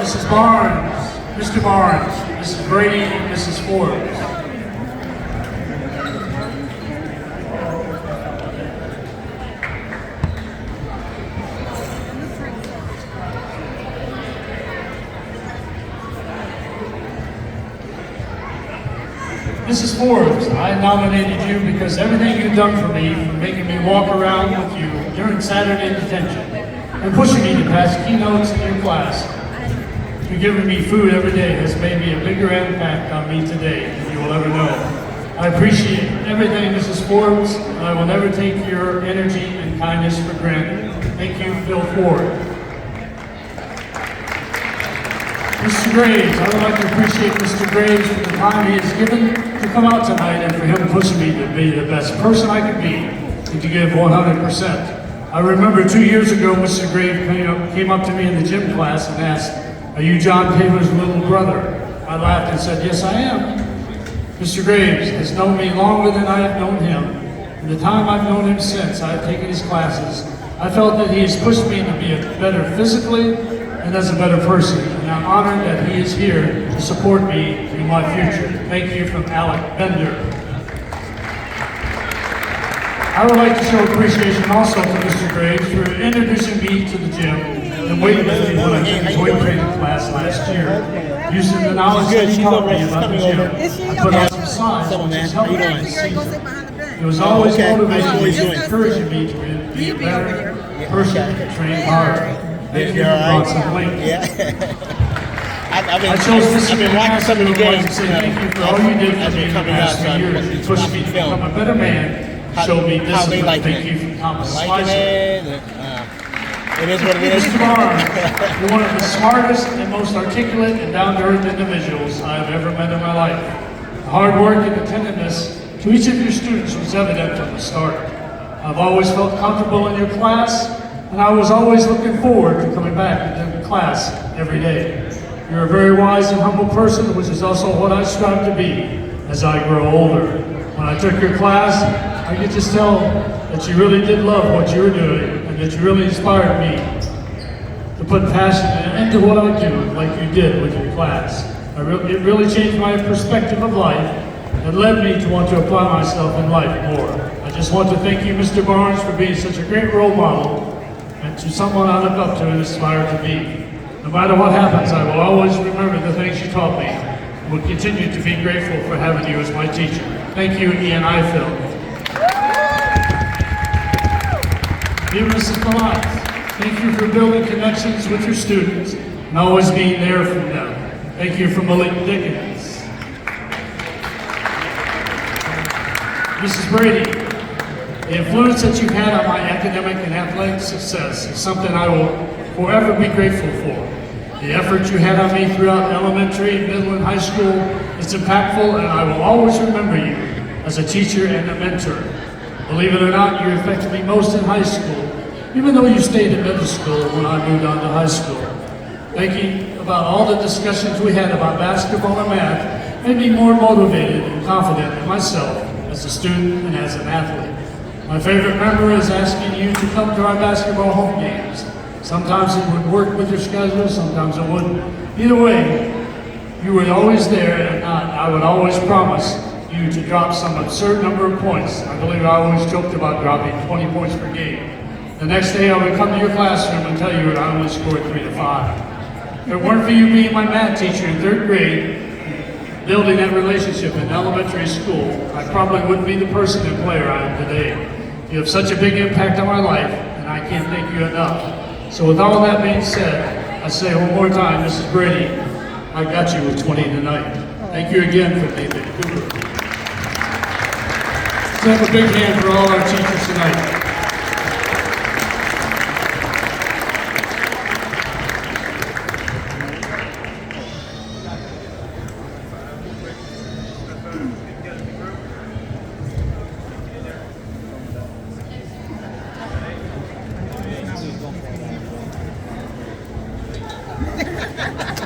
Mrs. Barnes, Mr. Barnes, Mrs. Brady, and Mrs. Forbes. Mrs. Forbes, I nominated you because everything you've done for me, from making me walk around with you during Saturday detention, and pushing me to pass keynotes in your class, to giving me food every day has made me a bigger impact on me today than you will ever know. I appreciate everything, Mrs. Forbes, and I will never take your energy and kindness for granted. Thank you, Phil Ford. Mr. Graves, I would like to appreciate Mr. Graves for the time he has given to come out tonight and for him pushing me to be the best person I could be and to give 100%. I remember 2 years ago, Mr. Graves came up to me in the gym class and asked, "Are you John Taylor's little brother?" I laughed and said, "Yes, I am." Mr. Graves has known me longer than I have known him. In the time I've known him since I have taken his classes, I felt that he has pushed me to be better physically and as a better person, and I'm honored that he is here to support me in my future. Thank you from Alec Bender. I would like to show appreciation also to Mr. Graves for introducing me to the gym and weightlifting when I took his weight training class last year. Using the knowledge that he taught me about the gym, I put on some size, which has helped me this season. It was always motivating me and encouraging me to be a better person and train harder. Thank you for brought some link. I've been watching some of the games. Thank you for all you did for me in the past 3 years. You pushed me to become a better man, showed me discipline. Thank you from Thomas Slicer. It is what it is. Mr. Barnes, you're one of the smartest and most articulate and down-to-earth individuals I have ever met in my life. The hard work and attentiveness to each of your students was evident from the start. I've always felt comfortable in your class, and I was always looking forward to coming back to the class every day. You're a very wise and humble person, which is also what I strive to be as I grow older. When I took your class, I could just tell that you really did love what you were doing, and that you really inspired me to put passion into what I do, like you did with your class. It really changed my perspective of life and led me to want to apply myself in life more. I just want to thank you, Mr. Barnes, for being such a great role model and to someone I look up to and aspire to be. No matter what happens, I will always remember the things you taught me and will continue to be grateful for having you as my teacher. Thank you, Ian Eiffel. Dear Mrs. Gallant, thank you for building connections with your students and always being there for them. Thank you for Malik Dickens. Mrs. Brady, the influence that you've had on my academic and athletic success is something I will forever be grateful for. The effort you had on me throughout elementary, middle, and high school is impactful, and I will always remember you as a teacher and a mentor. Believe it or not, you affected me most in high school, even though you stayed in middle school when I moved on to high school. Thinking about all the discussions we had about basketball and math made me more motivated and confident in myself as a student and as an athlete. My favorite memory is asking you to come to our basketball home games. Sometimes it would work with your schedule, sometimes it wouldn't. Either way, you were always there, and I would always promise you to drop some absurd number of points. I believe I always joked about dropping 20 points per game. The next day I would come to your classroom and tell you that I only scored 3 to 5. If it weren't for you being my math teacher in 3rd grade, building that relationship in elementary school, I probably wouldn't be the person and player I am today. You have such a big impact on my life, and I can't thank you enough. So with all that being said, I say one more time, Mrs. Brady, I got you with 20 tonight. Thank you again for being Vancouver. Let's have a big hand for all our teachers tonight. Ha ha ha!